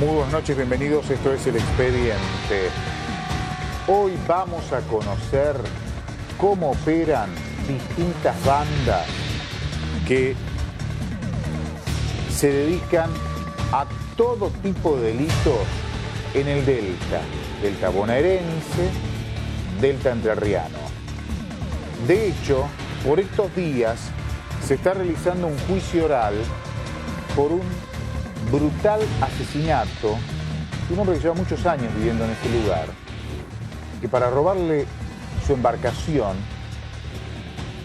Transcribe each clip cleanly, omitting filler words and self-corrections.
Muy buenas noches, bienvenidos. Esto es El Expediente. Hoy vamos a conocer cómo operan distintas bandas que se dedican a todo tipo de delitos en el delta bonaerense, delta entrerriano. De hecho, por estos días se está realizando un juicio oral por un brutal asesinato de un hombre que lleva muchos años viviendo en este lugar, que para robarle su embarcación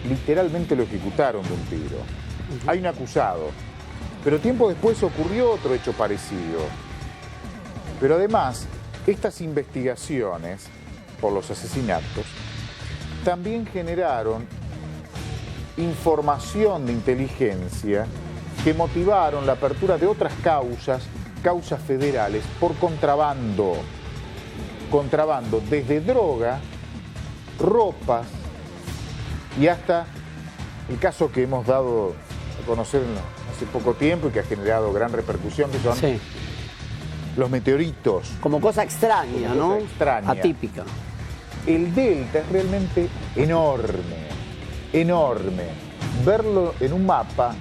literalmente lo ejecutaron de un tiro. Hay un acusado, pero tiempo después ocurrió otro hecho parecido. Pero además, estas investigaciones por los asesinatos también generaron información de inteligencia que motivaron la apertura de otras causas federales por contrabando. Contrabando desde droga, ropas y hasta el caso que hemos dado a conocer hace poco tiempo y que ha generado gran repercusión, que son los meteoritos. Como cosa extraña, como ¿no? Cosa extraña. Atípica. El delta es realmente enorme, enorme. Verlo en un mapa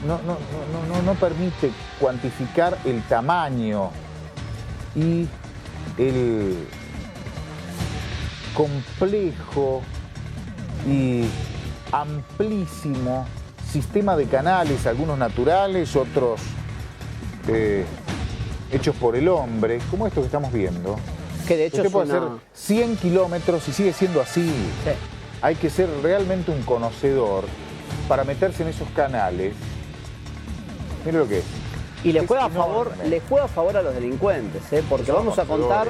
no permite cuantificar el tamaño y el complejo y amplísimo sistema de canales, algunos naturales, otros hechos por el hombre, como esto que estamos viendo. Que de hecho usted puede hacer 100 kilómetros y sigue siendo así. Sí. Hay que ser realmente un conocedor para meterse en esos canales. Mire lo que es. Y le juega enorme. a favor a los delincuentes, porque vamos a contar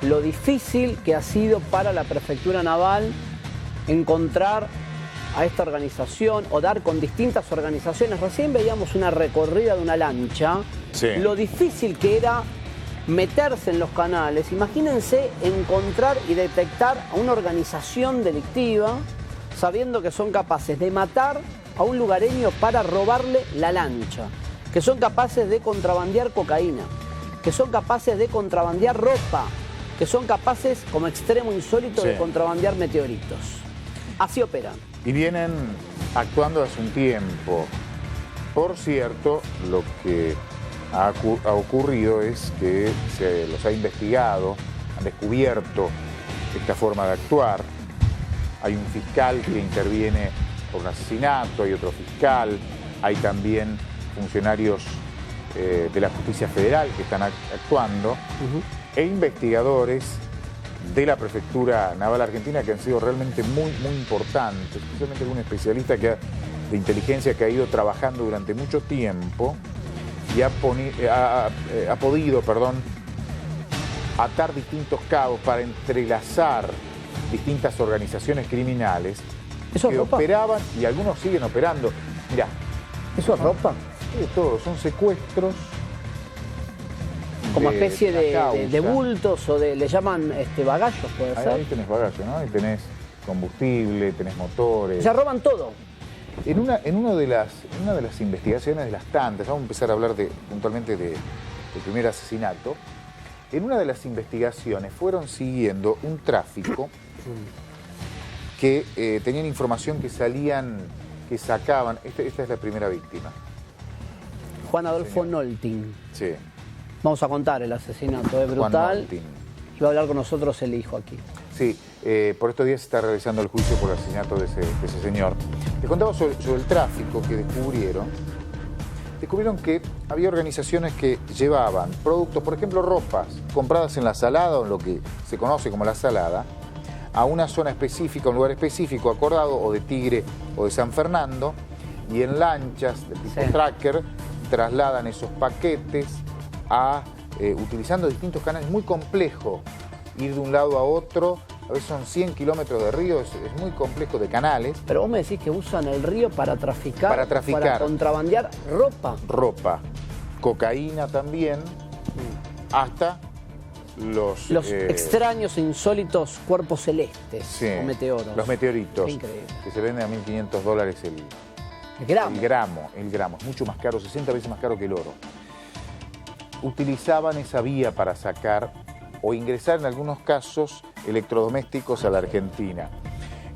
lo difícil que ha sido para la Prefectura Naval encontrar a esta organización o dar con distintas organizaciones. Recién veíamos una recorrida de una lancha, lo difícil que era meterse en los canales. Imagínense encontrar y detectar a una organización delictiva sabiendo que son capaces de matar a un lugareño para robarle la lancha, que son capaces de contrabandear cocaína, que son capaces de contrabandear ropa, que son capaces, como extremo insólito, de contrabandear meteoritos. Así operan. Y vienen actuando hace un tiempo. Por cierto, lo que ha ocurrido es que se los ha investigado, han descubierto esta forma de actuar. Hay un fiscal que interviene por un asesinato, hay otro fiscal, hay también funcionarios de la Justicia Federal que están actuando, e investigadores de la Prefectura Naval Argentina que han sido realmente muy importantes, especialmente algún especialista de inteligencia que ha ido trabajando durante mucho tiempo y ha podido atar distintos cabos para entrelazar distintas organizaciones criminales que operaban y algunos siguen operando. Mirá. ¿Eso es ropa? Sí, todo, son secuestros. Como especie de bultos o le llaman bagallos, puede ser. Ahí tenés bagallo, ¿no? Ahí tenés combustible, tenés motores. Ya roban todo. En una de las investigaciones, de las tantas, vamos a empezar a hablar puntualmente del primer asesinato. En una de las investigaciones fueron siguiendo un tráfico que tenían información que sacaban. Esta es la primera víctima. Juan Adolfo Nolting. Sí. Vamos a contar el asesinato, es brutal. Y va a hablar con nosotros el hijo aquí. Sí, por estos días se está realizando el juicio por el asesinato de ese señor. Les contaba sobre el tráfico que descubrieron. Descubrieron que había organizaciones que llevaban productos, por ejemplo ropas, compradas en la Salada o en lo que se conoce como la Salada, a una zona específica, un lugar específico acordado, o de Tigre o de San Fernando, y en lanchas de tipo tracker trasladan esos paquetes utilizando distintos canales. Muy complejo ir de un lado a otro, a veces son 100 kilómetros de río, es muy complejo de canales. Pero vos me decís que usan el río para traficar, para contrabandear ropa. Ropa, cocaína también, hasta los extraños e insólitos cuerpos celestes o meteoros. Los meteoritos, increíble, que se venden a $1.500 el gramo. Es mucho más caro, 60 veces más caro que el oro. utilizaban esa vía para sacar o ingresar en algunos casos electrodomésticos a la Argentina.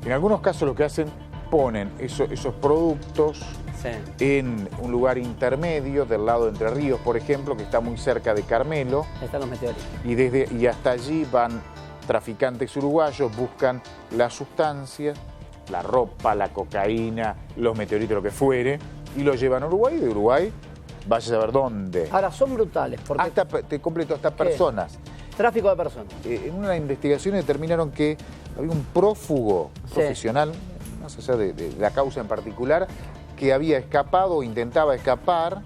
En algunos casos lo que hacen, ponen esos productos en un lugar intermedio del lado de Entre Ríos, por ejemplo, que está muy cerca de Carmelo. Están los meteoritos. Y hasta allí van traficantes uruguayos, buscan las sustancias, la ropa, la cocaína, los meteoritos, lo que fuere, y lo llevan a Uruguay, y de Uruguay vaya a saber dónde. Ahora, son brutales. Porque... te completo, hasta personas. Tráfico de personas. En una investigación determinaron que había un prófugo profesional, más allá de la causa en particular, que había escapado o intentaba escapar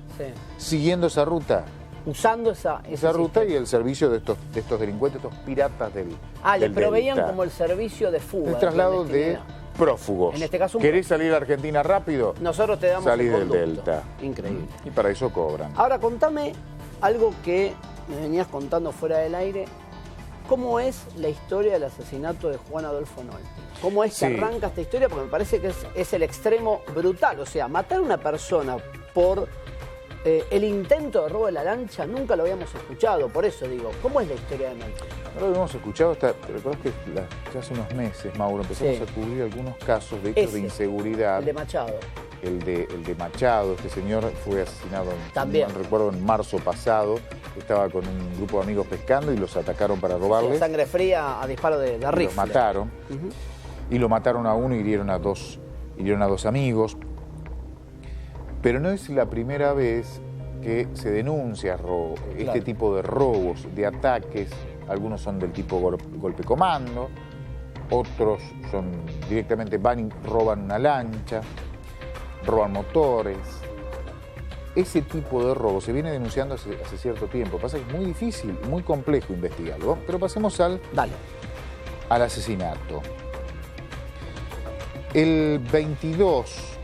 siguiendo esa ruta. Usando esa ruta y el servicio de estos delincuentes, estos piratas del le proveían Delta. Como el servicio de fuga. El traslado de prófugos. En este caso, ¿querés salir a Argentina rápido? Nosotros te damos salir del Delta. Increíble. Y para eso cobran. Ahora, contame algo que me venías contando fuera del aire. ¿Cómo es la historia del asesinato de Juan Adolfo Nolti? ¿Cómo es que arranca esta historia? Porque me parece que es el extremo brutal. O sea, matar a una persona por el intento de robo de la lancha nunca lo habíamos escuchado. Por eso digo, ¿cómo es la historia de Nolti? No lo habíamos escuchado hasta, ¿te recuerdas que ya hace unos meses, Mauro, empezamos a cubrir algunos casos de hechos de inseguridad? El de Machado. El de Machado, este señor fue asesinado, también. No recuerdo, en marzo pasado. Estaba con un grupo de amigos pescando y los atacaron para robarles. Sangre fría a disparo de rifle. Los mataron. Y lo mataron a uno y hirieron a dos amigos. Pero no es la primera vez que se denuncia este tipo de robos, de ataques. Algunos son del tipo golpe comando, otros son directamente van y roban una lancha, roban motores. Ese tipo de robo se viene denunciando hace cierto tiempo. Pasa que es muy difícil, muy complejo investigarlo. Pero pasemos al asesinato. El 22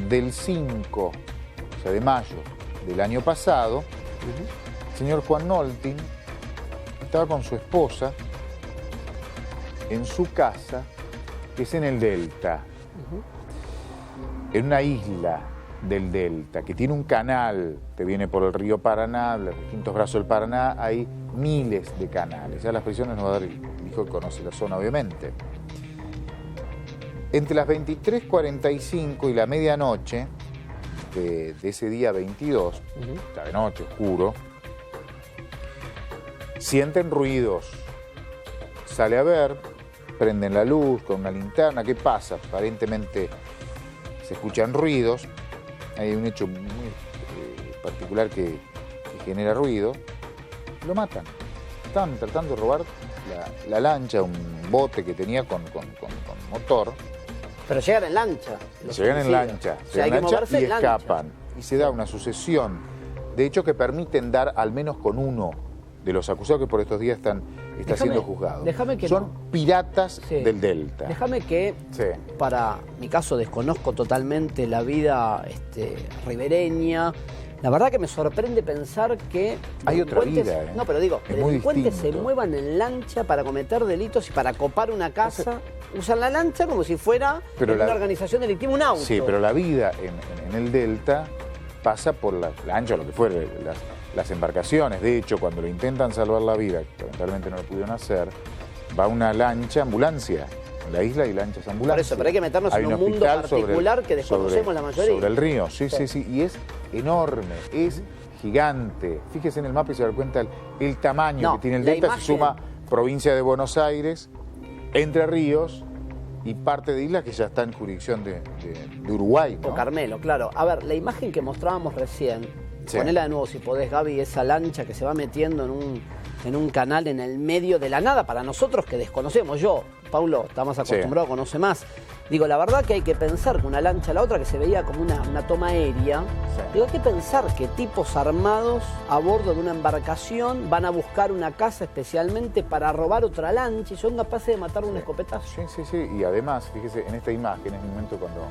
del 5, o sea, de mayo del año pasado, el señor Juan Nolti estaba con su esposa en su casa, que es en el Delta, en una isla del Delta, que tiene un canal que viene por el río Paraná, los distintos brazos del Paraná, hay miles de canales. Ya las prisiones nos va a dar el hijo que conoce la zona, obviamente. Entre las 23:45 y la medianoche de ese día 22, ya de noche, oscuro, sienten ruidos. Sale a ver, prenden la luz con una linterna. ¿Qué pasa? Aparentemente se escuchan ruidos. Hay un hecho muy particular que genera ruido. Lo matan. Estaban tratando de robar la lancha, un bote que tenía con motor. Pero llegan en lancha. Llegan en lancha, y escapan. Y se da una sucesión de hechos que permiten dar al menos con uno de los acusados que por estos días está siendo juzgado. Son piratas del Delta. Déjame que, para mi caso, desconozco totalmente la vida ribereña. La verdad que me sorprende pensar que hay otra vida. No, pero digo, que delincuentes se muevan en lancha para cometer delitos y para copar una casa. Usan la lancha como si fuera una organización delictiva, un auto. Sí, pero la vida en el Delta pasa por la lancha o lo que fuere, las embarcaciones. De hecho, cuando le intentan salvar la vida, que lamentablemente no lo pudieron hacer, va una lancha ambulancia. En la isla hay lanchas ambulancias. Por eso, pero hay que meternos en un mundo particular que desconocemos la mayoría. Sobre el río, sí. Y es enorme, es gigante. Fíjese en el mapa y se da cuenta el tamaño que tiene el Delta. Se suma provincia de Buenos Aires, Entre Ríos y parte de islas que ya está en jurisdicción de Uruguay, ¿no? O Carmelo, claro. A ver, la imagen que mostrábamos recién, ponela de nuevo si podés, Gaby, esa lancha que se va metiendo en un canal en el medio de la nada, para nosotros que desconocemos. Yo, Paulo, está más acostumbrado, conoce más. Digo, la verdad que hay que pensar que una lancha a la otra, que se veía como una toma aérea, digo, hay que pensar que tipos armados a bordo de una embarcación van a buscar una casa especialmente para robar otra lancha y son capaces de matar un escopetazo. Sí. Y además, fíjese, en esta imagen, en el momento cuando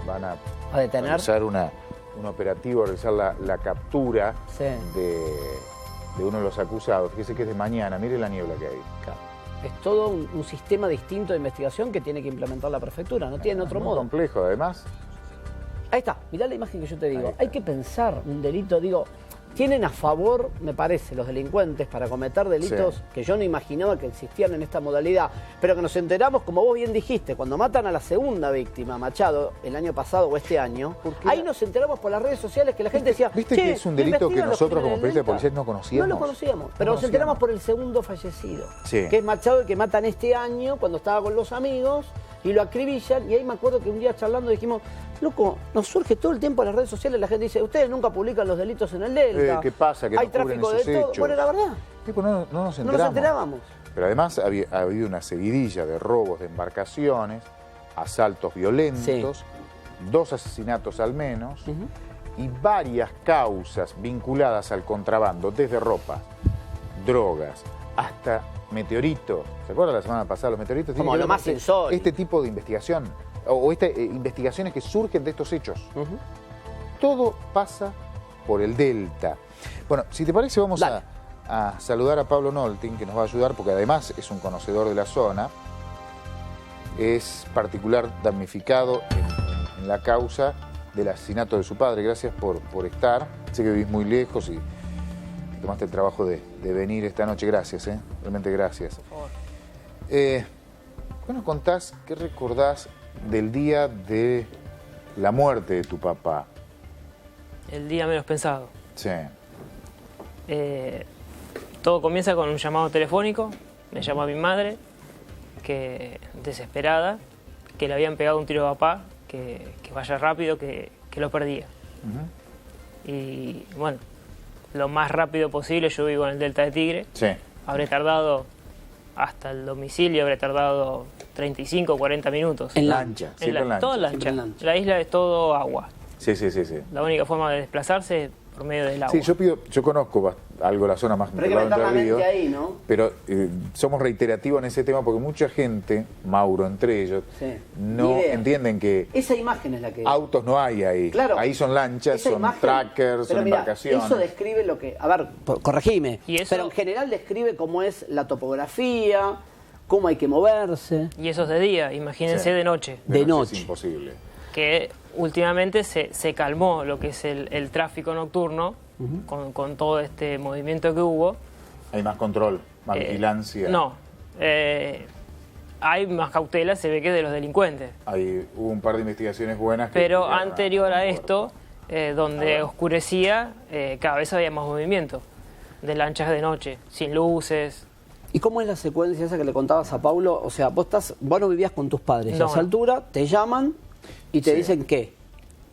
van a realizar un operativo, realizar la captura de uno de los acusados. Fíjese que es de mañana, mire la niebla que hay. Claro. Es todo un sistema distinto de investigación que tiene que implementar la prefectura, no tiene otro modo. Complejo, además. Ahí está, mirá la imagen que yo te digo. Hay que pensar un delito, digo, tienen a favor, me parece, los delincuentes para cometer delitos que yo no imaginaba que existían en esta modalidad, pero que nos enteramos, como vos bien dijiste, cuando matan a la segunda víctima, Machado, el año pasado o este año, ahí nos enteramos por las redes sociales que la gente decía... ¿Viste que es un delito que nosotros como periodistas de policía no conocíamos? No lo conocíamos, pero nos enteramos por el segundo fallecido, que es Machado, el que matan este año, cuando estaba con los amigos, y lo acribillan, y ahí me acuerdo que un día charlando dijimos, loco, nos surge todo el tiempo en las redes sociales, la gente dice, ustedes nunca publican los delitos en el Delta. ¿Qué pasa? Que hay no cubren tráfico esos de todo. hechos. Bueno, la verdad. Tipo, no nos enteramos. No nos enterábamos. Pero además ha habido una seguidilla de robos de embarcaciones, asaltos violentos, 2 asesinatos al menos, y varias causas vinculadas al contrabando, desde ropa, drogas, hasta meteoritos. ¿Se acuerdan la semana pasada los meteoritos? Como lo más insólito. Este tipo de investigación, o investigaciones que surgen de estos hechos. Todo pasa por el Delta. Bueno, si te parece vamos a saludar a Pablo Nolting, que nos va a ayudar, porque además es un conocedor de la zona, es particular damnificado en la causa del asesinato de su padre. Gracias por estar. Sé que vivís muy lejos y tomaste el trabajo de venir esta noche. Gracias, realmente gracias. Por favor. ¿Qué nos contás, qué recordás del día de la muerte de tu papá? El día menos pensado. Sí. Todo comienza con un llamado telefónico. Me llamó a mi madre, que desesperada, que le habían pegado un tiro a papá, que vaya rápido, que lo perdía. Y bueno, lo más rápido posible, yo vivo en el Delta de Tigre. Sí. Habré tardado hasta el domicilio, habré tardado 35 o 40 minutos. En lancha. Siempre en lancha. Todo en lancha. En lancha. La isla es todo agua. Sí. La única forma de desplazarse es por medio del agua. Sí, yo conozco algo la zona más Pero hay que meter la mente ahí, ¿no? Pero somos reiterativos en ese tema porque mucha gente, Mauro entre ellos, no entienden que esa imagen es la que... autos no hay ahí. Claro. Ahí son lanchas, Esa son imagen, trackers, son mira, embarcaciones. Eso describe lo que... A ver, corregime. ¿Y eso? Pero en general describe cómo es la topografía, cómo hay que moverse. Y eso es de día, imagínense de noche. De Es noche. imposible. Que últimamente se calmó lo que es el tráfico nocturno con todo este movimiento que hubo. Hay más control, más vigilancia. No, hay más cautela, se ve que de los delincuentes. Hubo un par de investigaciones buenas. Pero anterior a esto, donde oscurecía, cada vez había más movimiento de lanchas de noche, sin luces. ¿Y cómo es la secuencia esa que le contabas a Paulo? O sea, vos no vivías con tus padres. No, a esa altura te llaman y te dicen ¿qué?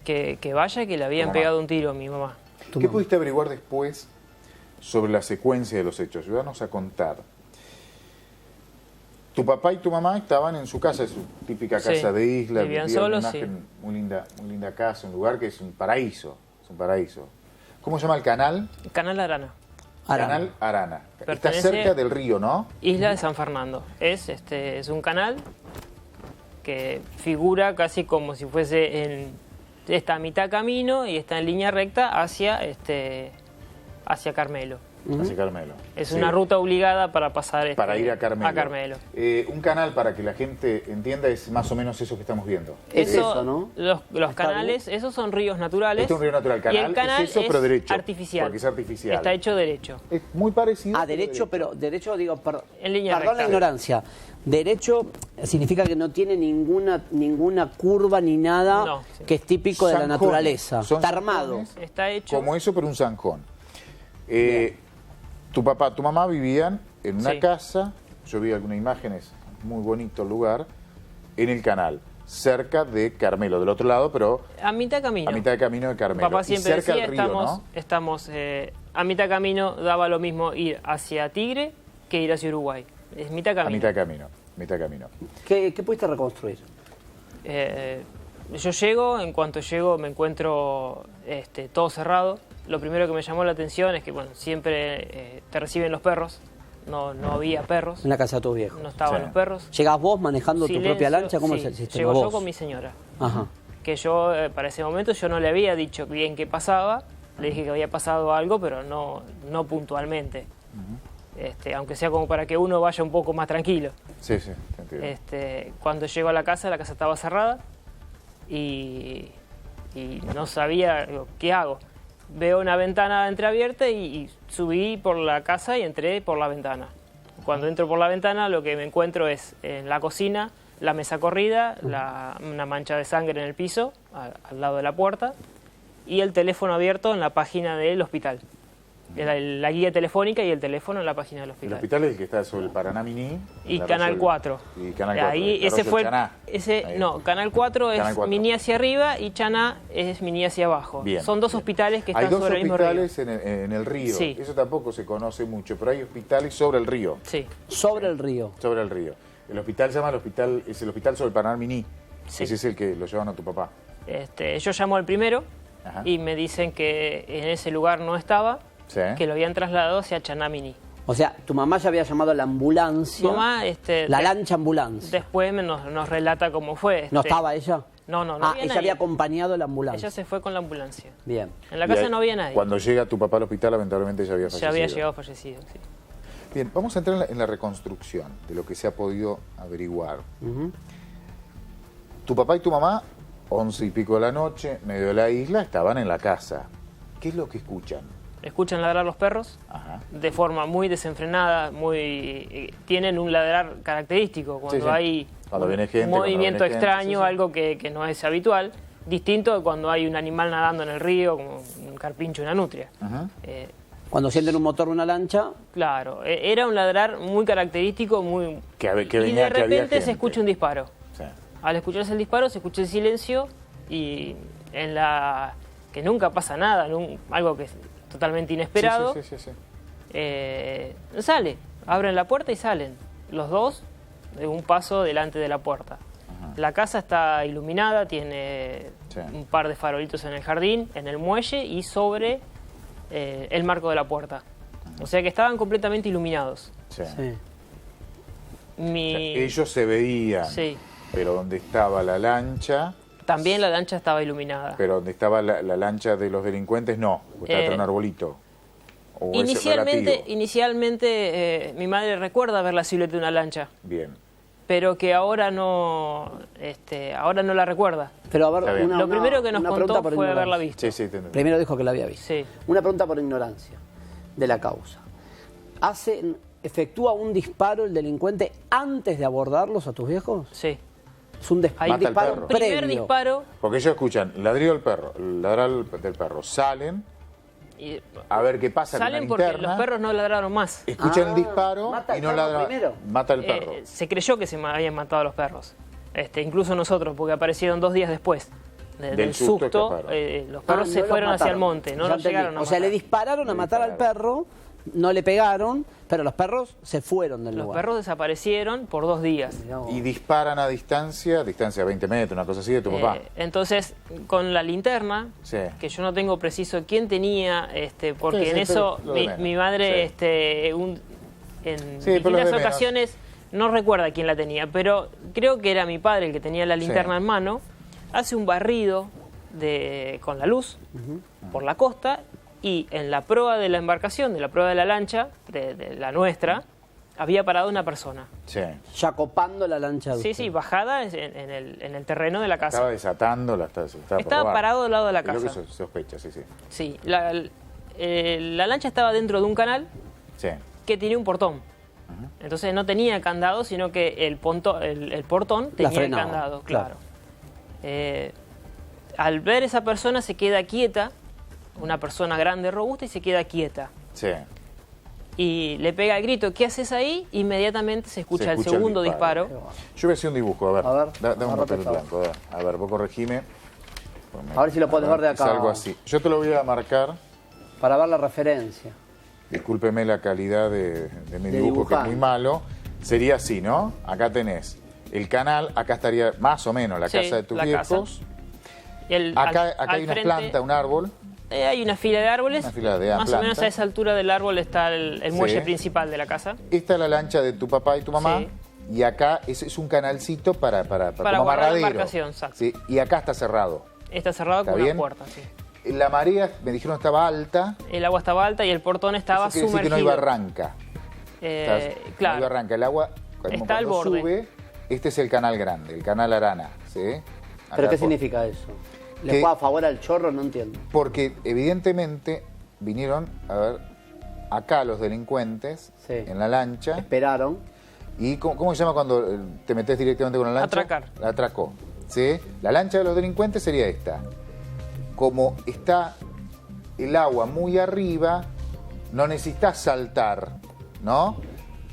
Que vaya, que le habían pegado un tiro a mi mamá. ¿Qué pudiste averiguar después sobre la secuencia de los hechos? Ayúdanos a contar. Tu papá y tu mamá estaban en su casa, es su típica casa de isla. Vivían solos, muy linda casa, un lugar que es un paraíso. ¿Cómo se llama el canal? Canal Arana. Canal Arana. Está Pertenece cerca del río, ¿no? Isla de San Fernando. Es un canal que figura casi como si fuese está a mitad camino y está en línea recta hacia Carmelo. Hacia Carmelo. Es una ruta obligada para pasar para ir a Carmelo. A Un canal, para que la gente entienda, es más o menos eso que estamos viendo. Eso, ¿no? Los canales, esos son ríos naturales. Este es un río natural. Y el canal es eso, pero derecho. Artificial. Porque es artificial. Está hecho derecho. Es muy parecido. Derecho, pero derecho digo, en línea perdón recta. la ignorancia. Derecho significa que no tiene ninguna curva ni nada que es típico de la Zanjones. naturaleza. Son Está armado. Está hecho. Como eso, pero un zanjón. Tu papá, tu mamá vivían en una casa, yo vi algunas imágenes, muy bonito el lugar, en el canal, cerca de Carmelo, del otro lado, pero a mitad camino. a mitad de camino de Carmelo. Papá siempre y cerca decía, del río, estamos a mitad camino, daba lo mismo ir hacia Tigre que ir hacia Uruguay. Es mitad camino. A mitad camino. ¿Qué pudiste reconstruir? Yo llego, en cuanto llego me encuentro todo cerrado. Lo primero que me llamó la atención es que siempre te reciben los perros. No había perros. En la casa de tus viejos. No estaban los perros. ¿Llegás vos manejando tu Silencio, propia lancha? ¿Cómo es el sistema? Llego ¿Vos? yo con mi señora. Ajá. Que yo, para ese momento, yo no le había dicho bien qué pasaba. Le dije que había pasado algo, pero no puntualmente. Aunque sea como para que uno vaya un poco más tranquilo. Sí, te entiendo. Cuando llego a la casa estaba cerrada y no sabía, digo, ¿qué hago? veo una ventana entreabierta y subí por la casa y entré por la ventana. Cuando entro por la ventana lo que me encuentro es en la cocina, la mesa corrida, una mancha de sangre en el piso, al lado de la puerta, y el teléfono abierto en la página del hospital. La guía telefónica y el teléfono en la página del hospital. El hospital es el que está sobre el Paraná Mini. Y Canal 4. Y Canal 4. Ahí, ese fue no, Canal 4 es Mini hacia arriba y Chaná es Mini hacia abajo. Bien, son dos hospitales que están sobre el mismo río. río. Hay dos hospitales en el río. Sí. Eso tampoco se conoce mucho, pero hay hospitales sobre el río. Sí. Sobre el río. Sobre el río. El hospital se llama es el hospital sobre el Paraná Mini. Sí. Ese es el que lo llevan a tu papá. Yo llamo al primero. Ajá. Y me dicen que en ese lugar no estaba, Sí. que lo habían trasladado hacia Chaná Mini. O sea, tu mamá ya había llamado a la ambulancia. Mamá, la lancha ambulancia. Después nos relata cómo fue. ¿No estaba ella? No había ella nadie. había acompañado a la ambulancia. Ella se fue con la ambulancia. Bien. En la Y casa ahí, no había nadie. Cuando llega tu papá al hospital, lamentablemente ya había fallecido. Ya había llegado fallecido, sí. Bien, vamos a entrar en la reconstrucción de lo que se ha podido averiguar. Tu papá y tu mamá, 11 y pico de la noche, medio de la isla, estaban en la casa. ¿Qué es lo que escuchan? Escuchan ladrar los perros Ajá. de forma muy desenfrenada, tienen un ladrar característico. Cuando Sí. hay Cuando viene gente, un cuando movimiento viene gente, extraño, sí, sí. algo que no es habitual, distinto de cuando hay un animal nadando en el río, como un carpincho, una nutria. Ajá. Cuando sienten un motor de una lancha, Claro, era un ladrar muy característico, muy... Que y venía, de que había repente se gente. escucha un disparo. Sí. Al escucharse el disparo se escucha el silencio y que nunca pasa nada, algo que es totalmente inesperado, Sí, sí, sí, sí. sale, abren la puerta y salen, los dos de un paso delante de la puerta. Ajá. La casa está iluminada, tiene Sí. un par de farolitos en el jardín, en el muelle y sobre el marco de la puerta. O sea que estaban completamente iluminados. Sí. sí. Ellos se veían, Sí. pero donde estaba la lancha, También la lancha estaba iluminada. pero donde estaba la lancha de los delincuentes, no, porque estaba atrás de un arbolito. ¿O es relativo? Inicialmente mi madre recuerda ver la silueta de una lancha, Bien. pero que ahora no la recuerda. Pero a Está ver, bien. Lo primero que nos una contó pregunta por fue ignorancia. haberla visto. Sí, sí, te entendí. Primero dijo que la había visto. Sí. Una pregunta por ignorancia de la causa. ¿Efectúa un disparo el delincuente antes de abordarlos a tus viejos? Sí. Es un, Ahí Mata al disparo perro. previo. Primer disparo. Porque ellos escuchan ladrido del perro, ladrar del perro, salen Y a ver qué pasa salen con porque una linterna, los perros no ladraron más. escuchan el disparo ¿mata y al no perro ladran. primero? Mata al perro. Se creyó que se habían matado a los perros. Incluso nosotros, porque aparecieron 2 días después del susto susto. escaparon. Los perros no se los fueron hacia el mataron. monte, no Ya los entendí. llegaron a O sea, matar. le dispararon a matar al perro, no le pegaron, pero los perros se fueron del Los lugar. perros desaparecieron por 2 días. Mirá vos. Y disparan a distancia 20 metros, una cosa así de tu papá. Entonces, con la linterna, Sí. que yo no tengo preciso quién tenía, porque Sí, en sí, eso pero lo de menos. mi madre Sí. en Sí, pero lo de distintas menos. ocasiones no recuerda quién la tenía, pero creo que era mi padre el que tenía la linterna Sí. en mano, hace un barrido con la luz por la costa y en la proa de la embarcación, de la proa de la lancha, de la nuestra, había parado una persona. Sí. Ya copando la lancha de Sí, usted. sí, bajada en el terreno de la casa. Estaba desatando, estaba por Estaba robar. parado al lado de la Es lo casa. que sospecha, sí, sí. Sí, la lancha estaba dentro de un canal Sí. que tenía un portón. Entonces no tenía candado, sino que el portón tenía el frenaba, candado, claro. claro. Al ver esa persona se queda quieta, una persona grande, robusta, y se queda quieta. Sí. Y le pega el grito, ¿qué haces ahí? Inmediatamente se escucha, el segundo disparo. Yo voy a hacer un dibujo, a ver. A ver, Dame un agarrate papel esta. blanco, a ver, vos corregime. A ver si lo podés ver de Es acá. algo así. Yo te lo voy a marcar. Para ver la referencia. Discúlpeme la calidad de mi De dibujo, que es dibujante. muy malo. Sería así, ¿no? Acá tenés el canal, acá estaría más o menos la Sí, casa de tus la viejos. Y Acá al hay una frente, planta, un árbol. hay una fila de árboles. Una fila de más o plantas. menos a esa altura del árbol está el muelle Sí. principal de la casa. Esta es la lancha de tu papá y tu mamá. Sí. Y acá es un canalcito para como guardar la amarradero. embarcación, exacto. Sí, y acá está cerrado. Está cerrado ¿Está con bien? una puerta, sí. La marea, me dijeron, estaba alta. El agua estaba alta y el portón estaba Eso quiere decir sumergido. que no hay barranca. No hay Claro. barranca. El agua, Está al cuando borde. sube, este es el canal grande, el canal Arana. ¿sí? ¿Pero Acá qué por- significa eso? ¿Le juega a favor al Chorro? No entiendo. Porque evidentemente vinieron, a ver, acá los delincuentes, Sí. en la lancha. Esperaron. ¿Y cómo se llama cuando te metes directamente con la lancha? Atracar. La atracó. ¿Sí? La lancha de los delincuentes sería esta. Como está el agua muy arriba, no necesitas saltar, ¿no?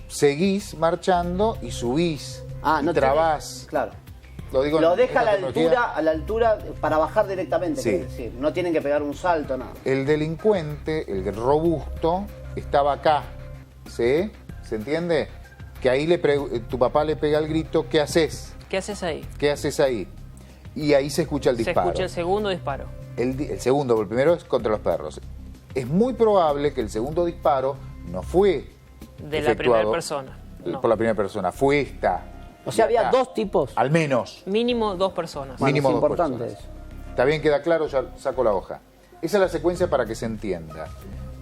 Seguís marchando y subís. Y No trabás. Claro. Lo digo Lo en deja esta a la altura para bajar directamente, Sí. quiere decir. No tienen que pegar un salto, nada. El delincuente, el robusto, estaba acá. ¿Sí? ¿Se entiende? Que ahí tu papá le pega el grito, ¿qué haces? ¿Qué haces ahí? ¿Qué haces ahí? Y ahí se escucha el Se disparo. escucha el segundo disparo. El segundo, porque el primero es contra los perros. Es muy probable que el segundo disparo no fue De la primera persona. No. por la primera persona, fue esta. O sea, Y había acá. 2 tipos. Al menos. Mínimo 2 personas. Bueno, Mínimo es 2 importante personas. eso. Está bien, queda claro, ya saco la hoja. Esa es la secuencia para que se entienda.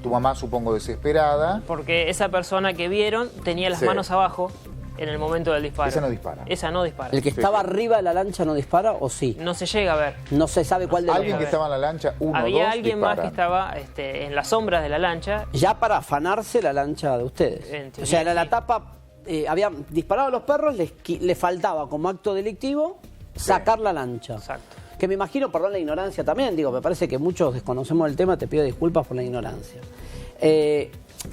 Tu mamá, supongo, desesperada. Porque esa persona que vieron tenía las Sí. manos abajo en el momento del disparo. Esa no dispara. Esa no dispara. ¿El que estaba arriba de la lancha no dispara o sí? No se llega a ver. No se sabe cuál de los Alguien que dos. estaba en la lancha, uno, Había dos, alguien más que disparan. estaba en las sombras de la lancha. Ya para afanarse la lancha de ustedes. En teoría, O sea, era la sí. tapa, habían disparado a los perros, le faltaba como acto delictivo sacar la lancha. Exacto. Que me imagino, perdón la ignorancia también, digo, me parece que muchos desconocemos el tema, te pido disculpas por la ignorancia.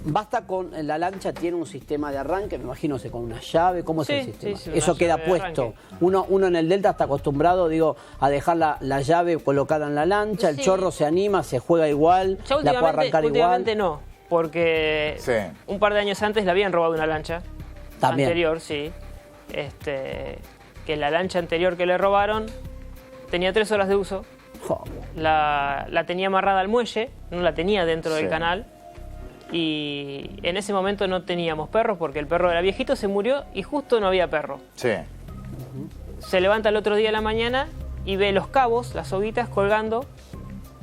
Basta con, la lancha tiene un sistema de arranque, me imagino, con una llave, ¿cómo es el Sí, sistema? sí, una Eso queda llave de puesto. arranque. Uno en el Delta está acostumbrado, digo, a dejar la llave colocada en la lancha, el Sí. chorro se anima, se juega igual, Ya la puede arrancar últimamente igual. no, porque Sí. un par de años antes le habían robado una lancha. También. Anterior, sí. Que la lancha anterior que le robaron tenía 3 horas de uso. Jo. La tenía amarrada al muelle, no la tenía dentro Sí. del canal. Y en ese momento no teníamos perros porque el perro era viejito, se murió y justo no había perro. Sí. Se levanta el otro día a la mañana y ve los cabos, las soguitas colgando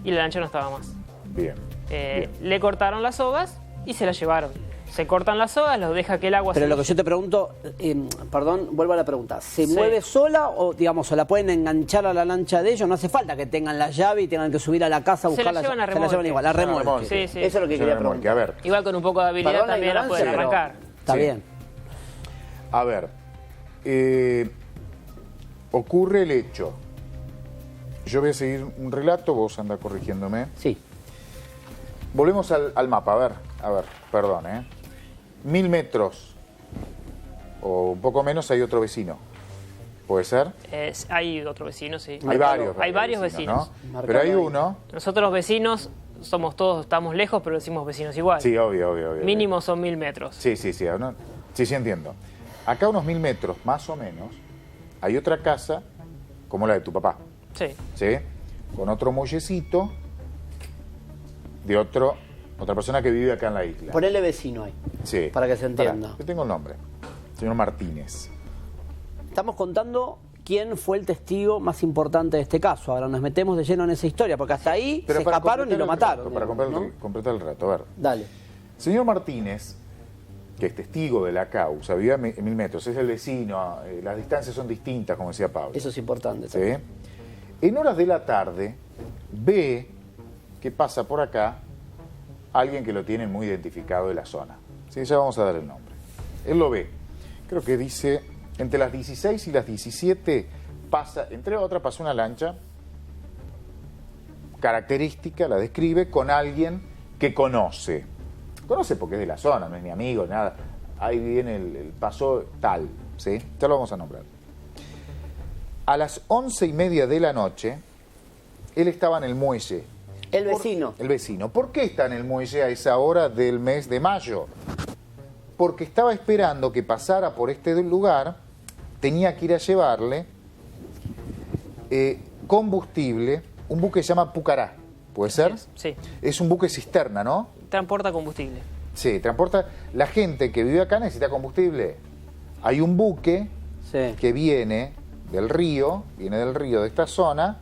y la lancha no estaba más. Bien. Bien. Le cortaron las sogas y se la llevaron. Se cortan las sogas, los deja que el agua Pero se... lo que yo te pregunto, perdón, vuelvo a la pregunta. ¿Se Sí. mueve sola o, digamos, o la pueden enganchar a la lancha de ellos? No hace falta que tengan la llave y tengan que subir a la casa a Se buscar la llevan a llave. Se la llevan remolque. igual, la Se la remolque. remolque. Sí, sí. Eso es lo que Señor quería Remolque, preguntar. a ver. Igual con un poco de habilidad Perdón la también la pueden ignorancia, pero- arrancar. Está Sí. bien. A ver, ocurre el hecho. Yo voy a seguir un relato, vos anda corrigiéndome. Sí. Volvemos al mapa, a ver, perdón, 1000 metros o un poco menos hay otro vecino. ¿Puede ser? Hay otro vecino, sí. Hay varios. Hay varios vecinos. ¿no? Pero hay Marcado ahí. uno. Nosotros los vecinos somos todos, estamos lejos, pero decimos vecinos igual. Sí, obvio. Mínimo son 1000 metros. Sí, ¿no? Sí, entiendo. Acá a unos 1000 metros, más o menos, hay otra casa como la de tu papá, Sí. ¿sí? Con otro muellecito de otra persona que vive acá en la isla. Ponele vecino ahí. Sí. Para que se entienda. Yo tengo el nombre. Señor Martínez. Estamos contando quién fue el testigo más importante de este caso. Ahora nos metemos de lleno en esa historia, porque hasta ahí se para escaparon y completar lo el mataron. rato, para digamos, ¿no? completar el rato, a ver. Dale. Señor Martínez, que es testigo de la causa, vive a 1000 metros, es el vecino, las distancias son distintas, como decía Pablo. Eso es importante. ¿Sí? En horas de la tarde ve que pasa por acá alguien que lo tiene muy identificado de la zona. ¿Sí? Ya vamos a dar el nombre. Él lo ve. Creo que dice, entre las 16 y las 17 pasa, entre otras, pasa una lancha característica, la describe, con alguien que conoce. Conoce porque es de la zona, no es ni amigo, nada. Ahí viene el paso tal, ¿sí? Ya lo vamos a nombrar. A las 11:30 de la noche, él estaba en el muelle. El vecino. El vecino. ¿Por qué está en el muelle a esa hora del mes de mayo? Porque estaba esperando que pasara por este lugar, tenía que ir a llevarle combustible, un buque que se llama Pucará, ¿puede ser? Sí. Es un buque cisterna, ¿no? Transporta combustible. Sí, transporta. La gente que vive acá necesita combustible. Hay un buque Sí. que viene del río de esta zona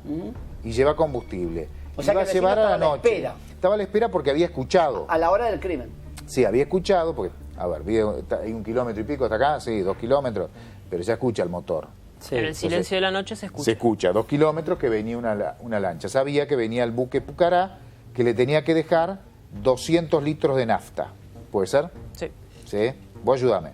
y lleva combustible. O sea Iba que a el llevar vecino a la estaba a la noche. espera. Estaba a la espera porque había escuchado. A la hora del crimen. Sí, había escuchado, porque, a ver, hay 1 kilómetro y pico hasta acá, sí, 2 kilómetros, pero ya escucha el motor. Sí. En el silencio de la noche se escucha. Se escucha, 2 kilómetros que venía una lancha. Sabía que venía el buque Pucará, que le tenía que dejar 200 litros de nafta. ¿Puede ser? Sí. ¿Sí? Vos ayúdame.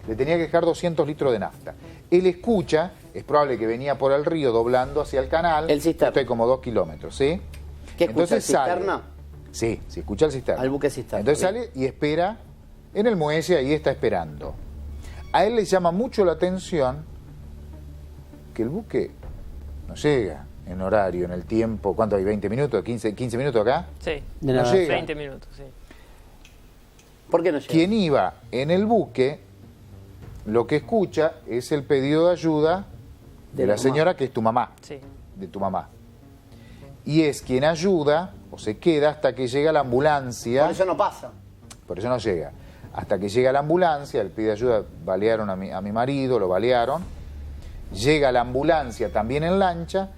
Le tenía que dejar 200 litros de nafta. Él escucha, es probable que venía por el río doblando hacia el canal. El cisterna. Estoy como 2 kilómetros, ¿sí? ¿Qué escucha, el cisterna? Sí, sí, escucha el cisterna. Al buque cisterna. Entonces sale y espera en el muelle, ahí está esperando. A él le llama mucho la atención que el buque no llega en horario, en el tiempo. ¿Cuánto hay? ¿20 minutos? ¿15 minutos acá? Sí. De No nada. llega. 20 minutos, sí. ¿Por qué no llega? Quien iba en el buque, lo que escucha es el pedido de ayuda de la mamá. señora, que es tu mamá, Sí. de tu mamá. Y es quien ayuda o se queda hasta que llega la ambulancia. Por eso no pasa. Por eso no llega. Hasta que llega la ambulancia, él pide ayuda, balearon a mi marido, lo balearon. Llega la ambulancia también en lancha,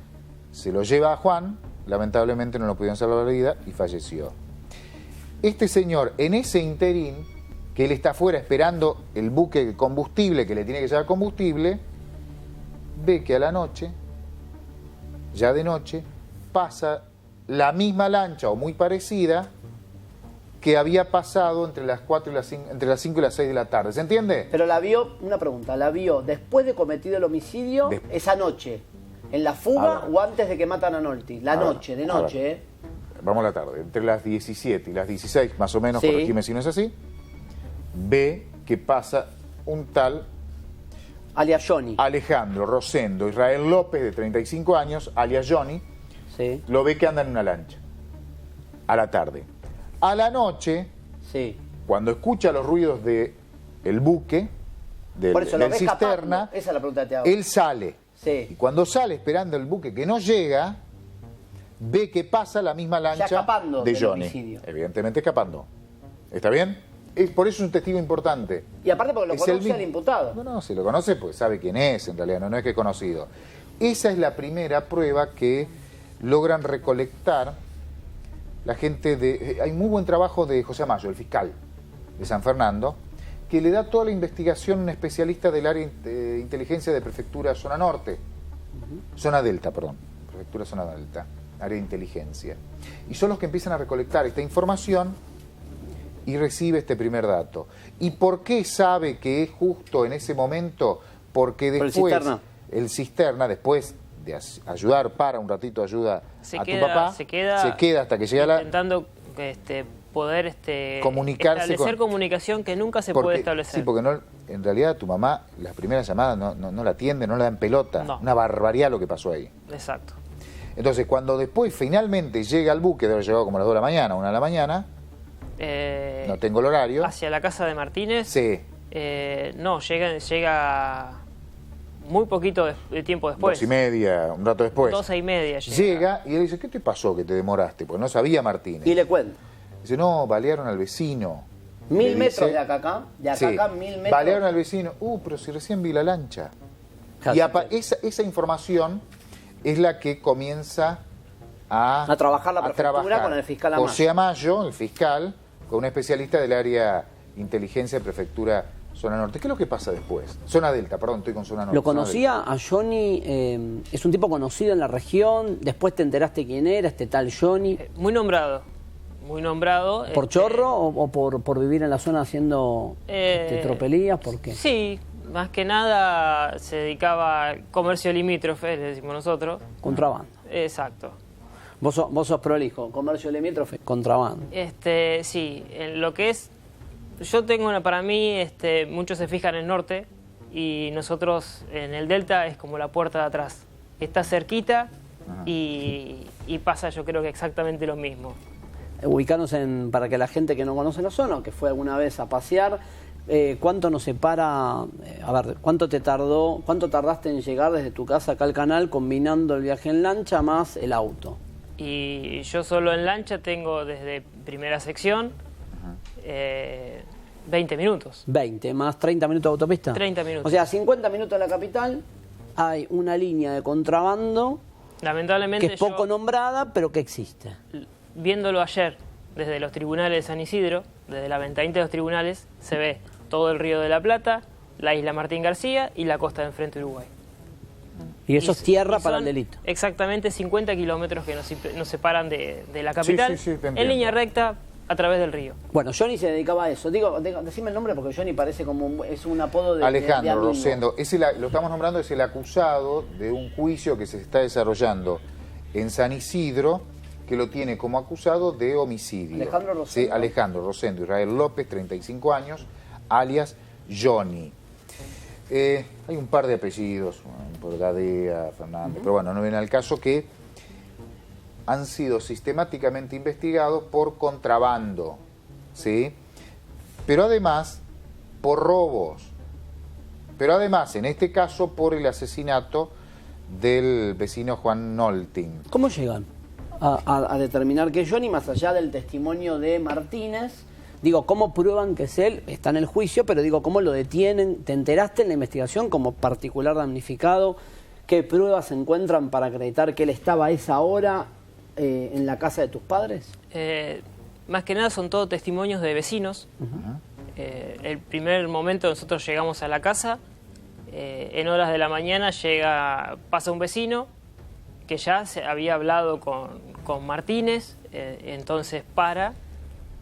se lo lleva a Juan, lamentablemente no lo pudieron salvar la vida y falleció. Este señor, en ese interín, que él está afuera esperando el buque de combustible, que le tiene que llevar combustible, ve que a la noche, ya de noche, pasa la misma lancha o muy parecida que había pasado entre las 4 y las 5, entre las 5 y las 6 de la tarde. ¿Se entiende? Pero la vio, una pregunta, ¿la vio después de cometido el homicidio, esa noche, en la fuga Ahora. o antes de que matan a Nolti? La Ahora, noche, de noche, ahora. Vamos a la tarde. Entre las 17 y las 16, más o menos, Sí. corregime si no es así, ve que pasa un tal Alias Johnny. Alejandro Rosendo Israel López, de 35 años, alias Johnny, Sí, lo ve que anda en una lancha. A la tarde. A la noche, sí. cuando escucha los ruidos de el buque, Por eso lo del ves cisterna, escapando. Esa es la pregunta que te hago. él sale. Sí. Y cuando sale esperando el buque que no llega, ve que pasa la misma lancha escapando de del Johnny. homicidio. Evidentemente escapando. ¿Está bien? Por eso es un testigo importante. Y aparte porque lo Es el conoce mismo. al imputado. No, se lo conoce porque sabe quién es, en realidad, no es que es conocido. Esa es la primera prueba que logran recolectar la gente de... Hay muy buen trabajo de José Amayo, el fiscal de San Fernando, que le da toda la investigación a un especialista del área de inteligencia de Prefectura Zona Norte. Zona Delta, perdón. Prefectura Zona Delta, área de inteligencia. Y son los que empiezan a recolectar esta información y recibe este primer dato. ¿Y por qué sabe que es justo en ese momento? Porque Por el después cisterna. el cisterna, después de ayudar, para un ratito ayuda Se a queda, tu papá, se queda hasta que llega la... intentando poder Comunicarse establecer con- comunicación que nunca se porque- puede establecer. Sí, porque no, en realidad tu mamá, las primeras llamadas no la atiende, no la dan pelota. No. Una barbaridad lo que pasó ahí. Exacto. Entonces, cuando después finalmente llega al buque, debe haber llegado como a las 2 de la mañana, 1 de la mañana, no tengo el horario. Hacia la casa de Martínez. Sí, No, llega muy poquito de tiempo después. 2:30, un rato después. 12:30 Llega y él dice, ¿qué te pasó que te demoraste? Porque no sabía Martínez. Y le cuento. Dice, no, balearon al vecino. 1000 Le metros dice- de acá, de acá, Sí, acá 1000 metros. balearon al vecino. Pero si recién vi la lancha. Casi. Y esa información es la que comienza a trabajar la prefectura con el fiscal Amayo. José Amayo, el fiscal, con un especialista del área inteligencia de Prefectura Zona Norte. ¿Qué es lo que pasa después? Zona Delta, perdón, estoy con Zona Norte. ¿Lo Zona conocía a Johnny? ¿Es un tipo conocido en la región? ¿Después te enteraste quién era este tal Johnny? Muy nombrado. Muy nombrado. ¿Por chorro o por vivir en la zona haciendo tropelías? ¿Por qué? Sí, más que nada se dedicaba al comercio limítrofe, le decimos nosotros. Contrabando. Exacto. Vos sos prolijo, comercio limítrofe, contrabando. Sí, en lo que es, yo tengo para mí, muchos se fijan en el norte y nosotros en el delta es como la puerta de atrás. Está cerquita y pasa yo creo que exactamente lo mismo. Ubicarnos para que la gente que no conoce la zona, que fue alguna vez a pasear, ¿cuánto nos separa? ¿Cuánto tardaste en llegar desde tu casa acá al canal combinando el viaje en lancha más el auto? Y yo solo en lancha tengo desde primera sección 20 minutos. 20, más 30 minutos de autopista. 30 minutos. O sea, 50 minutos de la capital, hay una línea de contrabando Lamentablemente que es poco nombrada, pero que existe. viéndolo ayer desde los tribunales de San Isidro, desde la ventanita de los tribunales, se ve todo el Río de la Plata, la isla Martín García y la costa de enfrente de Uruguay. Y eso es tierra y para son el delito. Exactamente 50 kilómetros que nos separan de la capital, Sí, te en entiendo. línea recta a través del río. Bueno, Johnny se dedicaba a eso. Decime el nombre porque Johnny parece como es un apodo de Alejandro amigo. Rosendo, lo estamos nombrando, es el acusado de un juicio que se está desarrollando en San Isidro, que lo tiene como acusado de homicidio. Alejandro Rosendo. Sí, Alejandro Rosendo Israel López, 35 años, alias Johnny. Hay un par de apellidos, por Gadea, Fernández, pero bueno, no viene al caso, que han sido sistemáticamente investigados por contrabando, ¿sí? Pero además por robos, pero además en este caso por el asesinato del vecino Juan Nolting. ¿Cómo llegan a determinar que es Johnny, más allá del testimonio de Martínez? Digo, ¿cómo prueban que es él? Está en el juicio, pero digo, ¿cómo lo detienen? ¿Te enteraste en la investigación como particular damnificado? ¿Qué pruebas encuentran para acreditar que él estaba a esa hora en la casa de tus padres? Más que nada son todos testimonios de vecinos. El primer momento nosotros llegamos a la casa, en horas de la mañana pasa un vecino que ya se había hablado con Martínez, entonces para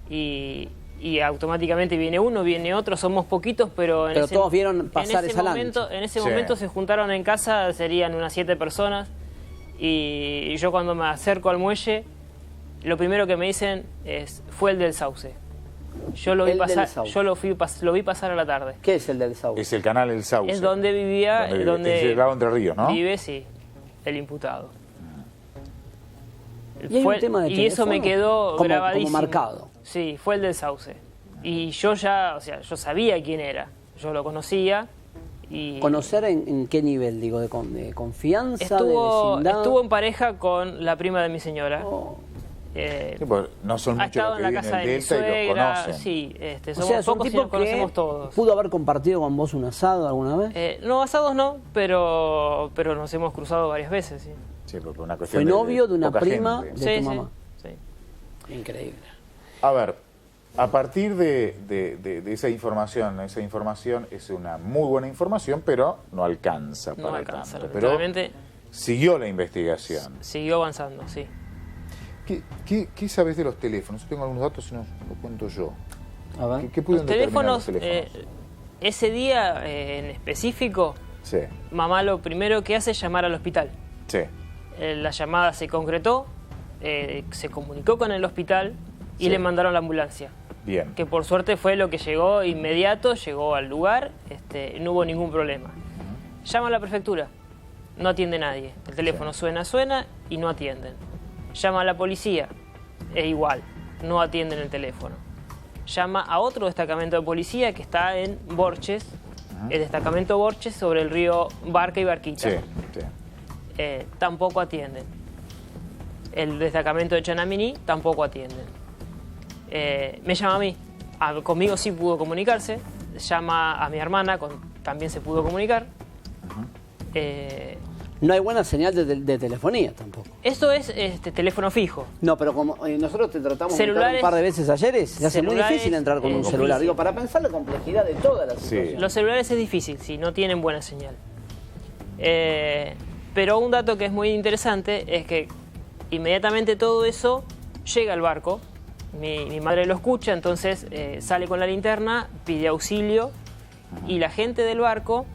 y automáticamente viene uno, viene otro, somos poquitos, pero todos vieron pasar esa lancha. En ese Sí. momento se juntaron en casa, serían unas 7 personas, y yo cuando me acerco al muelle, lo primero que me dicen fue el del Sauce. Yo lo vi El del pasar, Sauce. yo lo vi pasar a la tarde. ¿Qué es el del Sauce? Es el canal El Sauce. Es donde vivía, Es el lado Entre Ríos, ¿no? vive, sí, el imputado. Y hay un tema de y eso me teléfono quedó como grabadísimo. marcado. Sí, fue el del Sauce. Y yo yo sabía quién era. Yo lo conocía y ¿Conocer en qué nivel, digo, de confianza, de vecindad? estuvo en pareja con la prima de mi señora. Oh. Sí, porque no son Ha muchos estado los en que la viven casa en de el mi Delta y los suegra. conocen. Sí, O somos sea, es un pocos y tipo nos conocemos que todos. pudo haber compartido con vos un asado alguna vez. No, asados no, pero nos hemos cruzado varias veces, sí. Sí, porque una cuestión Fue novio de una poca prima gente. de Sí, tu sí, mamá. sí. Increíble. A ver, a partir de esa información es una muy buena información, pero no alcanza No para alcanza, tanto. Pero lamentablemente siguió la investigación. siguió avanzando, sí. ¿Qué sabes de los teléfonos? Yo tengo algunos datos y no lo cuento yo. A ver. ¿Qué Los pudieron determinar los teléfonos, teléfonos? ese día en específico, Sí, mamá lo primero que hace es llamar al hospital. sí. La llamada se concretó, se comunicó con el hospital y Sí. le mandaron la ambulancia. Bien. Que por suerte fue lo que llegó inmediato, llegó al lugar, no hubo ningún problema. Llama a la prefectura, no atiende nadie. El teléfono suena y no atienden. Llama a la policía, es igual, no atienden el teléfono. Llama a otro destacamento de policía que está en Borches, el destacamento Borches sobre el río Barca y Barquita. Sí, sí. Tampoco atienden. El destacamento de Chanaminí tampoco atienden. Me llama a mí, conmigo sí pudo comunicarse, llama a mi hermana, también se pudo comunicar. No hay buena señal de telefonía tampoco. Esto es teléfono fijo. No, pero como nosotros te tratamos de Celulares- un par de veces ayer, se hace muy celulares, difícil entrar con un difícil. celular. Digo, para pensar la complejidad de toda la Sí. situación. Los celulares es difícil, si no tienen buena señal. Pero un dato que es muy interesante es que inmediatamente todo eso llega al barco. Mi madre lo escucha, entonces sale con la linterna, pide auxilio y la gente del barco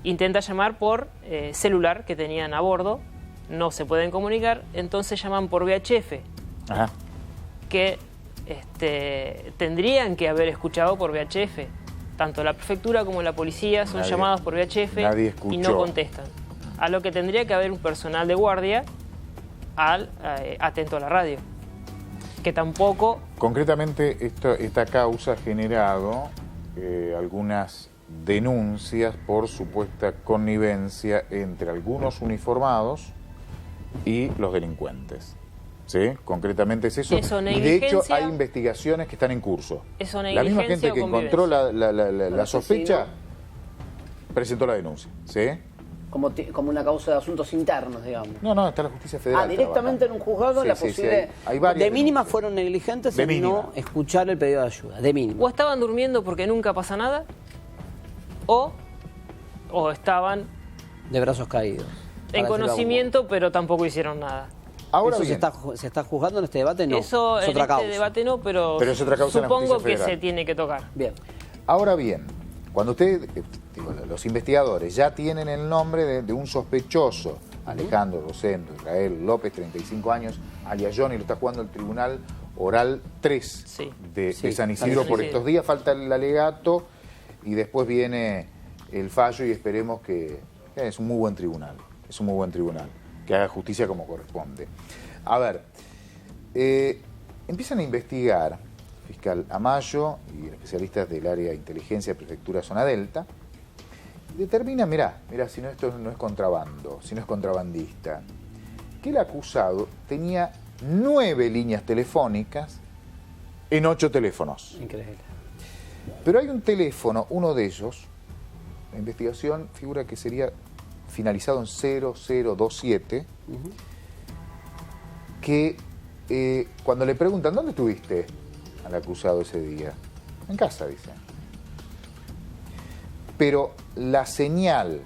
intenta llamar por celular que tenían a bordo. No se pueden comunicar, entonces llaman por VHF, Ajá. que tendrían que haber escuchado por VHF. Tanto la prefectura como la policía son Nadie- llamados por VHF nadie y escuchó. no contestan. A lo que tendría que haber un personal de guardia atento a la radio. Que tampoco... Concretamente, esta causa ha generado algunas denuncias por supuesta connivencia entre algunos uniformados y los delincuentes. ¿Sí? Concretamente es eso. Eso, Y de hecho negligencia. hay investigaciones que están en curso. Eso, La misma gente negligencia o que encontró convivencia. la sospecha presentó la denuncia. ¿Sí? Como una causa de asuntos internos, digamos. No, está la justicia federal. Directamente en un juzgado Sí, la sí, posible... sí, hay varias de mínima denuncias. fueron negligentes De en mínima. no escuchar el pedido de ayuda. De mínima. O estaban durmiendo porque nunca pasa nada, o estaban De brazos caídos. En conocimiento, pero tampoco hicieron nada. Ahora ¿Eso bien, se está juzgando en este debate? No. Eso es en otra este causa. debate no, pero es otra causa en la supongo justicia que federal. se tiene que tocar. Bien. Ahora bien, cuando los investigadores ya tienen el nombre de un sospechoso, Alejandro Rosendo Israel López, 35 años, alias Johnny, lo está jugando el Tribunal Oral 3 Sí. de Sí, San Isidro San por Isidro. estos días. Falta el alegato y después viene el fallo y esperemos que es un muy buen tribunal, que haga justicia como corresponde. A ver, empiezan a investigar fiscal Amayo y especialistas del área de inteligencia de Prefectura Zona Delta. Determina, mirá, si no, esto no es contrabando, si no es contrabandista, que el acusado tenía 9 líneas telefónicas en 8 teléfonos. Increíble. Pero hay un teléfono, uno de ellos, la investigación figura que sería finalizado en 0027, que cuando le preguntan, ¿dónde estuviste al acusado ese día? En casa, dicen. Pero la señal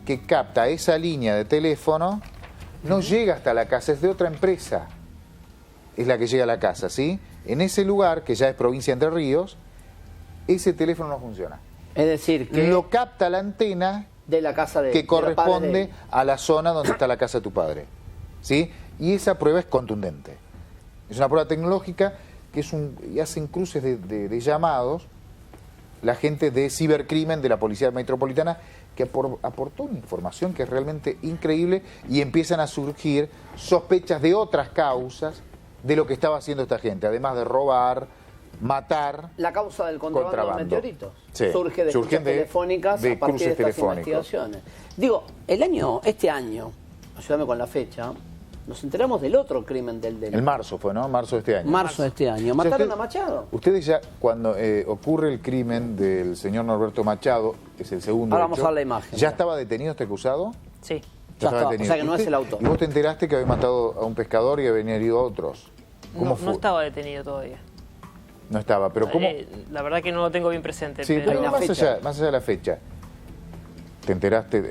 que capta esa línea de teléfono no llega hasta la casa, es de otra empresa. Es la que llega a la casa, ¿sí? En ese lugar, que ya es provincia de Entre Ríos, ese teléfono no funciona. Es decir, que Lo capta la antena de la casa de que de los padres de corresponde él. a la zona donde está la casa de tu padre, ¿sí? Y esa prueba es contundente. Es una prueba tecnológica que y hacen cruces de llamados la gente de cibercrimen de la Policía Metropolitana, que aportó una información que es realmente increíble y empiezan a surgir sospechas de otras causas de lo que estaba haciendo esta gente, además de robar, matar. La causa del contrabando de meteoritos Sí, surge de surgen escuchas telefónicas de a partir de cruces estas telefónicos. investigaciones. Digo, este año, ayúdame con la fecha, nos enteramos del otro crimen del En marzo fue, ¿no? Marzo de este año. marzo de este año. O sea, ¿Mataron a Machado? Ustedes ya, cuando ocurre el crimen del señor Norberto Machado, que es el segundo Ahora vamos hecho, a ver la imagen. ¿ya estaba detenido este acusado? Sí. Ya estaba está, detenido. o sea que no ¿Y es usted- el autor. ¿Y vos te enteraste que había matado a un pescador y había herido a otros? ¿Cómo No, fue? no estaba detenido todavía. No estaba, pero ¿cómo? La verdad que no lo tengo bien presente. Sí, pero pero una más fecha. allá de la fecha. ¿Te enteraste?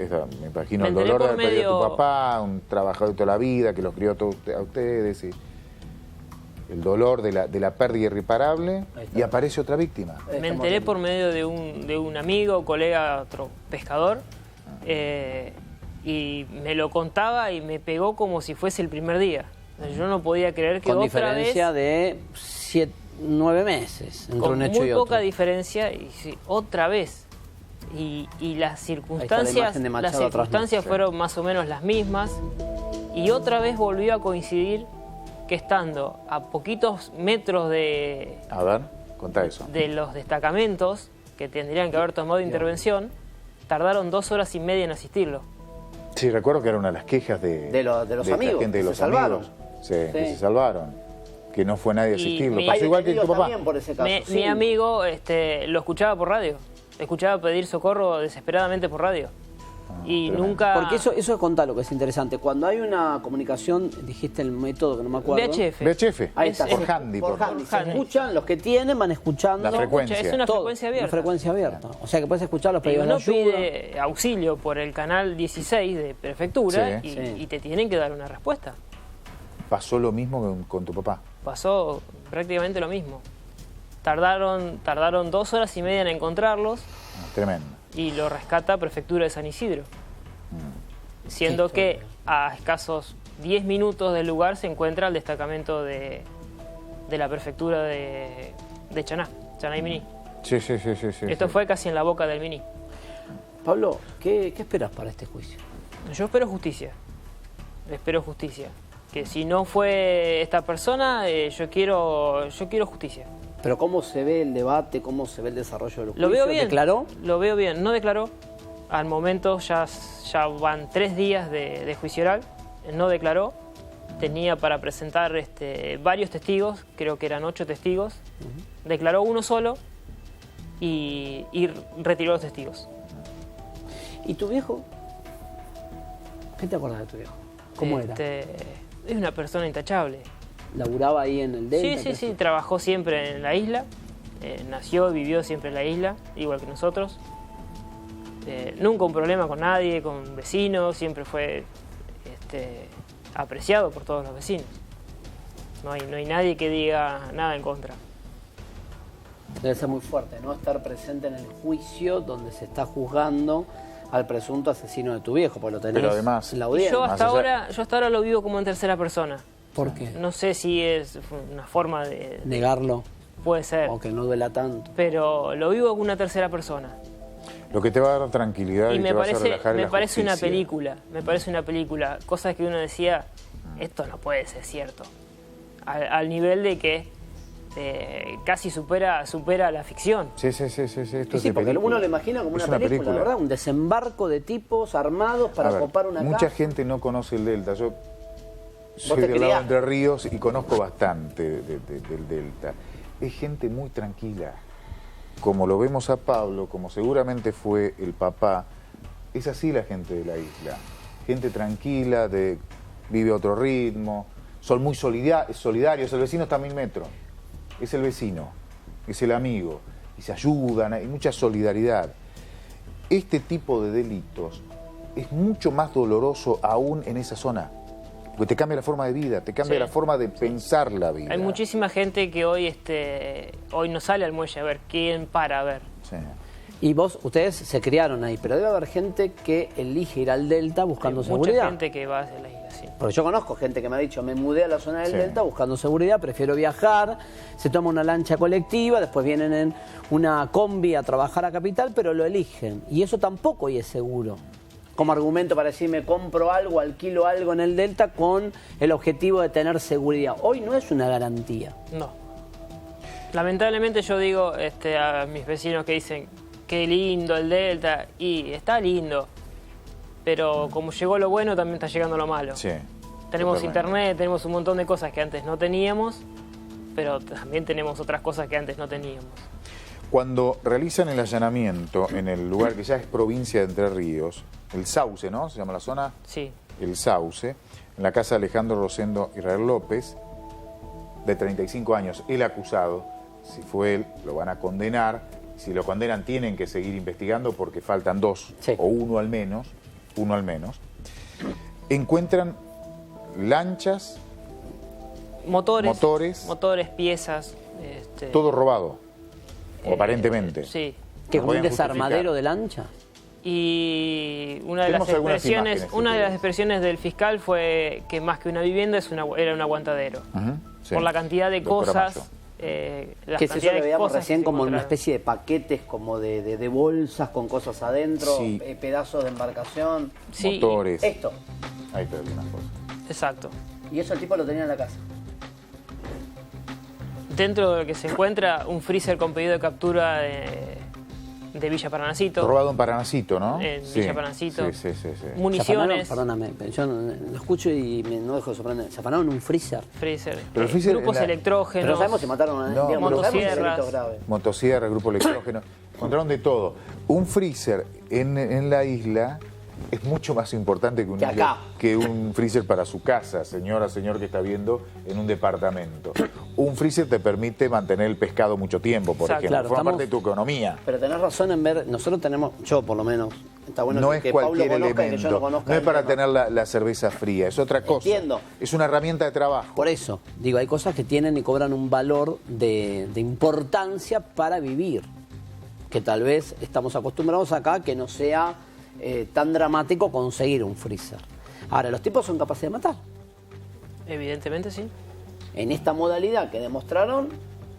Me imagino Me el enteré dolor de por haber perdido a tu medio- papá, un trabajador de toda la vida que los crió a ustedes, y el dolor de la pérdida irreparable, Ahí está. y aparece otra víctima. Me enteré por medio de un amigo, colega, otro pescador, y me lo contaba y me pegó como si fuese el primer día. Yo no podía creer que Con otra diferencia vez, de 9 meses entre con un hecho muy y poca otro. diferencia, y sí, otra vez. Y las circunstancias, imagen de Machado atrás, ¿no? circunstancias Sí. fueron más o menos las mismas, y otra vez volvió a coincidir que estando a poquitos metros de A ver, contá eso. los destacamentos que tendrían que haber tomado intervención, tardaron 2 horas y media en asistirlo. Sí, recuerdo que era una de las quejas De los esta amigos, gente de que los se salvaron. amigos. Sí, que Sí. se salvaron. Que no fue nadie a Y asistirlo. mi- Pasó igual que tu detenidos papá. también por ese caso. Mi amigo lo escuchaba por radio, escuchaba pedir socorro desesperadamente por radio. Y tremendo. nunca... Porque eso es contar lo que es interesante. Cuando hay una comunicación, dijiste el método que no me acuerdo. VHF. VHF, Ahí está. por handy. Por handy. Se handy. escuchan, los que tienen van escuchando. La frecuencia. Es una todo, frecuencia abierta. Una frecuencia abierta. O sea que puedes escuchar los Y pedidos de uno ayuda. pide auxilio por el canal 16 de prefectura Sí. y, Sí. y te tienen que dar una respuesta. Pasó lo mismo con tu papá. Pasó prácticamente lo mismo. Tardaron 2 horas y media en encontrarlos Tremendo. y lo rescata Prefectura de San Isidro. Siendo que a escasos 10 minutos del lugar se encuentra el destacamento de la Prefectura de Chaná y Miní. Sí. Esto fue casi en la boca del Miní. Pablo, ¿qué esperas para este juicio? Yo espero justicia. Espero justicia. Que si no fue esta persona, yo quiero justicia. Pero ¿cómo se ve el debate? ¿Cómo se ve el desarrollo del juicio? Lo veo bien. ¿Declaró? Lo veo bien. No declaró. Al momento ya van 3 días de juicio oral. No declaró. Tenía para presentar varios testigos. Creo que eran 8 testigos. Declaró uno solo y retiró los testigos. ¿Y tu viejo? ¿Qué te acuerdas de tu viejo? ¿Cómo era? Es una persona intachable. ¿Laburaba ahí en el Delta? Sí, trabajó siempre en la isla, nació y vivió siempre en la isla, igual que nosotros. Nunca un problema con nadie, con vecinos, siempre fue apreciado por todos los vecinos. No hay nadie que diga nada en contra. Debe ser muy fuerte, ¿no? Estar presente en el juicio donde se está juzgando al presunto asesino de tu viejo, porque lo tenés Pero además, en la audiencia. Yo hasta ahora lo vivo como en tercera persona. ¿Por qué? No sé si es una forma de... Negarlo. Puede ser. O que no duela tanto. Pero lo vivo como una tercera persona. Lo que te va a dar tranquilidad y te va a hacer relajar es la parece una justicia. película. Me parece una película. Cosas que uno decía, esto no puede ser cierto. Al nivel de que casi supera la ficción. Sí. Esto Sí, es de porque película. uno lo imagina como Es una película, ¿verdad? Un desembarco de tipos armados para A ver, copar una mucha casa. gente no conoce el Delta. Yo soy te del lado de criaste. Entre Ríos y conozco bastante del Delta. Es gente muy tranquila. Como lo vemos a Pablo, como seguramente fue el papá, es así la gente de la isla. Gente tranquila, vive a otro ritmo, son muy solidarios. El vecino está a 1000 metros. Es el vecino, es el amigo, y se ayudan, hay mucha solidaridad. Este tipo de delitos es mucho más doloroso aún en esa zona, porque te cambia la forma de vida, te cambia la forma de pensar la vida. Hay muchísima gente que hoy no sale al muelle a ver quién para a ver. Sí. Y ustedes se criaron ahí, pero debe haber gente que elige ir al Delta buscando Hay seguridad. mucha gente que va hacia la isla, sí. Porque yo conozco gente que me ha dicho, me mudé a la zona del Sí. Delta buscando seguridad, prefiero viajar, se toma una lancha colectiva, después vienen en una combi a trabajar a Capital, pero lo eligen. Y eso tampoco hoy es seguro. Como argumento para decir, me compro algo, alquilo algo en el Delta con el objetivo de tener seguridad. Hoy no es una garantía. No. Lamentablemente yo digo a mis vecinos que dicen, qué lindo el Delta, y está lindo, pero como llegó lo bueno, también está llegando lo malo. Sí, Tenemos totalmente. internet, tenemos un montón de cosas que antes no teníamos, pero también tenemos otras cosas que antes no teníamos. Cuando realizan el allanamiento en el lugar que ya es provincia de Entre Ríos, el Sauce, ¿no? Se llama la zona. Sí. El Sauce, en la casa de Alejandro Rosendo Israel López, de 35 años, el acusado. Si fue él, lo van a condenar. Si lo condenan, tienen que seguir investigando porque faltan 2, Sí. o uno al menos. Encuentran lanchas, Motores, piezas. todo robado, o aparentemente. Sí. ¿Que ¿Lo como un pueden desarmadero justificar? de lancha? Y una de Tenemos las algunas expresiones, imágenes, una si de las querés. expresiones del fiscal fue que más que una vivienda era un aguantadero. Ujú, sí. Por la cantidad de Doctora cosas, Mayo. las Que eso cantidades lo de veíamos cosas recién que se como en una encontraron. especie de paquetes, como de bolsas con cosas adentro, Sí. Pedazos de embarcación. Sí, Motores. Esto. Ahí está algunas cosas. Exacto. Y eso el tipo lo tenía en la casa. Dentro de lo que se encuentra un freezer con pedido de captura de Villa Paranacito. Robado en Paranacito, ¿no? En Sí. Villa Paranacito. Sí. Municiones, Perdóname, yo lo escucho y no dejo de sorprender. Se afanaron un freezer. freezer, Pero el freezer grupos en la- electrógenos. Pero no sabemos si mataron a No, digamos, no sabemos si hay motosierras. delitos graves. Motosierra, grupo electrógeno. Encontraron de todo. Un freezer en la isla es mucho más importante que Que acá. que un freezer para su casa, señora, señor que está viendo en un departamento. Un freezer te permite mantener el pescado mucho tiempo, por Exacto. ejemplo. Claro, Forma estamos- parte de tu economía. Pero tenés razón en ver, nosotros tenemos, yo por lo menos, está bueno No que, es que Pablo cualquier conozca y que elemento. yo no conozca. No es el para tema. tener la cerveza fría, es otra cosa. Entiendo. Es una herramienta de trabajo. Por eso, digo, hay cosas que tienen y cobran un valor de importancia para vivir, que tal vez estamos acostumbrados acá que no sea tan dramático conseguir un freezer. Ahora, los tipos son capaces de matar. Evidentemente sí. En esta modalidad que demostraron,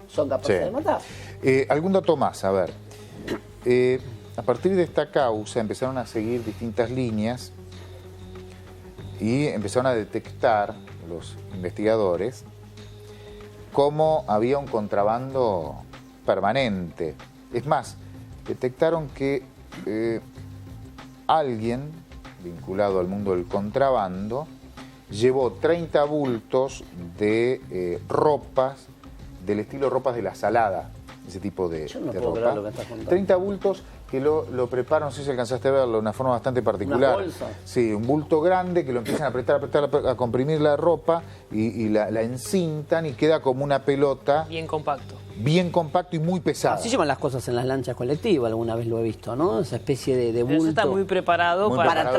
son capaces Sí. de matar. Algún dato más, a ver. A partir de esta causa empezaron a seguir distintas líneas y empezaron a detectar los investigadores cómo había un contrabando permanente. Es más, detectaron que alguien vinculado al mundo del contrabando llevó 30 bultos de ropas del estilo ropas de la Salada, ese tipo de, Yo no de puedo ropa. creer lo que estás contando. 30 bultos que lo preparan, no sé si alcanzaste a verlo, de una forma bastante particular. bolsas. Sí, un bulto grande que lo empiezan a apretar, a comprimir la ropa y la encintan y queda como una pelota Bien compacto. bien compacto y muy pesado. Así llevan las cosas en las lanchas colectivas, alguna vez lo he visto, ¿no? Esa especie de Pero bulto. eso está muy preparado para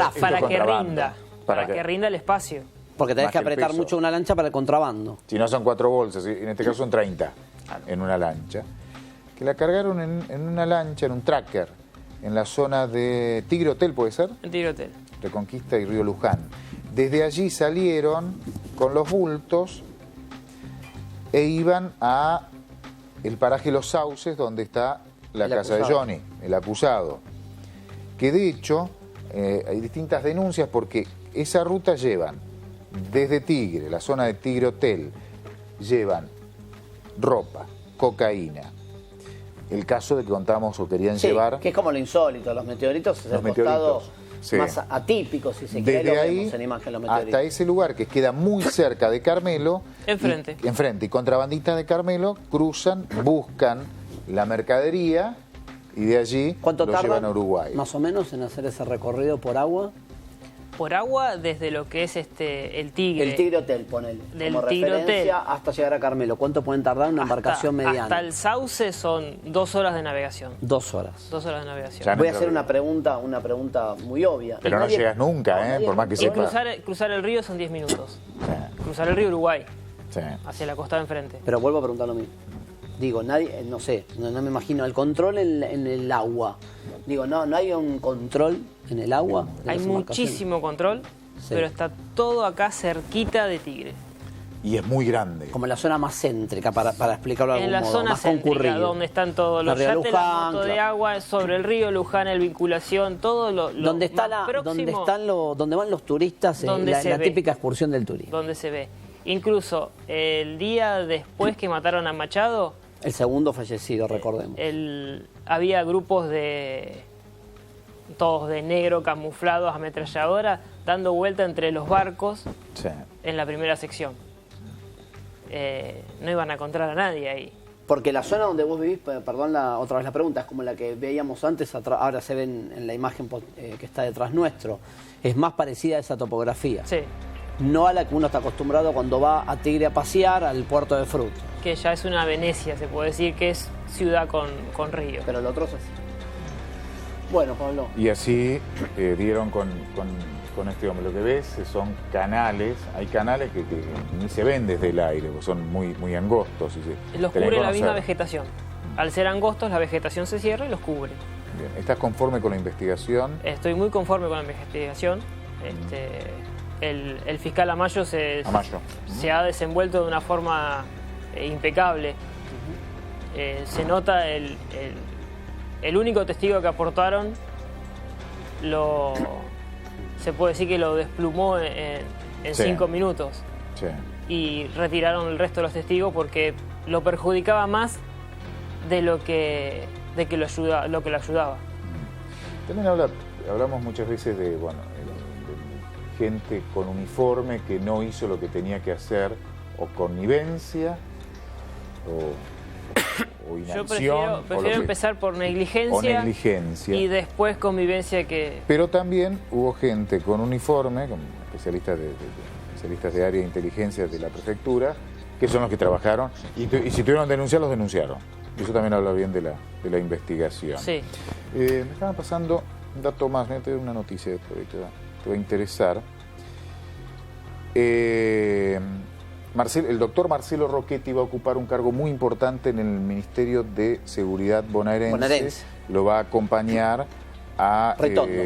que rinda. Para que rinda el espacio. Porque tenés Más que que el apretar peso. mucho una lancha para el contrabando. Si no son 4 bolsas, en este caso son 30 en una lancha. Que la cargaron en una lancha, en un tracker, en la zona de Tigre Hotel, ¿puede ser? En Tigre Hotel. Reconquista y Río Luján. Desde allí salieron con los bultos e iban a el paraje Los Sauces, donde está la El casa acusado. de Johnny, el acusado. Que de hecho hay distintas denuncias porque esa ruta llevan desde Tigre, la zona de Tigre Hotel, llevan ropa, cocaína. El caso de que contamos o querían Sí, llevar... que es como lo insólito, los meteoritos es Los el costado meteoritos, sí. más atípico, si se quiere, Desde lo ahí vemos en imagen los meteoritos. hasta ese lugar que queda muy cerca de Carmelo. Enfrente. Enfrente. Y contrabandistas de Carmelo cruzan, buscan la mercadería y de allí ¿Cuánto lo tardan, llevan a Uruguay. más o menos, en hacer ese recorrido por agua? Por agua, desde lo que es el Tigre. El Tigre Hotel, ponele. Del como Tigre referencia hasta llegar a Carmelo. ¿Cuánto pueden tardar una embarcación mediana? Hasta el Sauce son 2 horas de navegación. 2 horas. 2 horas de navegación. Ya no Voy a te hacer olvides. una pregunta muy obvia. Pero Y no nadie- llegas nunca, nadie- por más que Y sepas. cruzar el río son 10 minutos. Sí, Cruzar el río Uruguay, sí. hacia la costa de enfrente. Pero vuelvo a preguntar lo mismo. Digo, nadie, no sé, no me imagino, el control en el agua. Digo, no hay un control en el agua. de Hay las embarcaciones? muchísimo control, Sí. pero está todo acá cerquita de Tigre. Y es muy grande. Como en la zona más céntrica, para explicarlo de En algún la modo, zona más céntrica, concurrida. donde están todos La los Río yates, la Luján, moto de claro. agua, sobre el río Luján, el Vinculación, todo lo Donde está más próximo, donde van los turistas, Donde se la ve. típica excursión del turismo. donde se ve. Incluso el día después que mataron a Machado, El segundo fallecido, recordemos. había grupos todos de negro, camuflados, ametralladoras, dando vuelta entre los barcos Sí. en la primera sección. No iban a encontrar a nadie ahí. Porque la zona donde vos vivís, perdón otra vez la pregunta, es como la que veíamos antes, ahora se ve en la imagen que está detrás nuestro. Es más parecida a esa topografía. Sí, No a la que uno está acostumbrado cuando va a Tigre a pasear al puerto de Fruto. que ya es una Venecia, se puede decir que es ciudad con río. Pero el otro es así. Bueno, Pablo. Y así dieron con este hombre. Lo que ves son canales, hay canales que ni se ven desde el aire, porque son muy angostos. Y Los tenés que cubre la misma conocer. vegetación. Al ser angostos, la vegetación se cierra y los cubre. Bien. ¿Estás conforme con la investigación? Estoy muy conforme con la investigación. El fiscal Amayo se ha desenvuelto de una forma impecable. Se nota el único testigo que aportaron, se puede decir que lo desplumó en Sí. 5 minutos. Sí. Y retiraron el resto de los testigos porque lo perjudicaba más de lo que lo ayudaba. También hablamos muchas veces de gente con uniforme que no hizo lo que tenía que hacer, o connivencia, o Yo inacción. prefiero empezar por negligencia, o negligencia. y después convivencia que... Pero también hubo gente con uniforme, como especialistas de área de inteligencia de la prefectura, que son los que trabajaron, y si tuvieron que denunciar, los denunciaron. Y eso también habla bien de la investigación. Sí. Me estaban pasando un dato más, me voy a tener una noticia de esto, te va a interesar. El doctor Marcelo Rocchetti va a ocupar un cargo muy importante en el Ministerio de Seguridad bonaerense. Lo va a acompañar a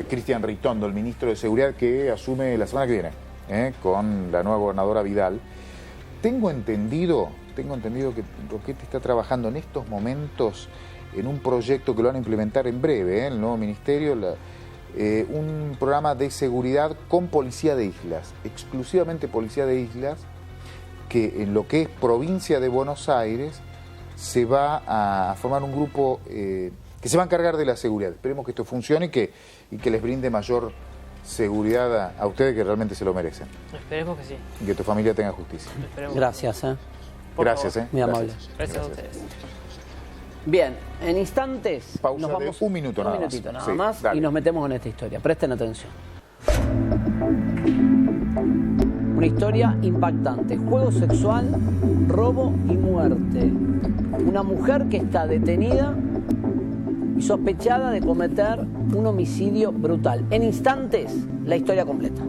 Cristian Ritondo, el ministro de Seguridad, que asume la semana que viene, con la nueva gobernadora Vidal. Tengo entendido que Rocchetti está trabajando en estos momentos en un proyecto que lo van a implementar en breve, el nuevo ministerio, un programa de seguridad con policía de islas, exclusivamente policía de islas, que en lo que es provincia de Buenos Aires se va a formar un grupo que se va a encargar de la seguridad. Esperemos que esto funcione y que les brinde mayor seguridad a ustedes, que realmente se lo merecen. Esperemos que sí. Y que tu familia tenga justicia. Esperemos. Gracias. Por Gracias. favor. Muy amable. Gracias a ustedes. Bien, en instantes Pausa nos vamos de un minuto nada más. minutito nada Sí, más dale. y nos metemos en esta historia. Presten atención. Una historia impactante. Juego sexual, robo y muerte. Una mujer que está detenida y sospechada de cometer un homicidio brutal. En instantes, la historia completa.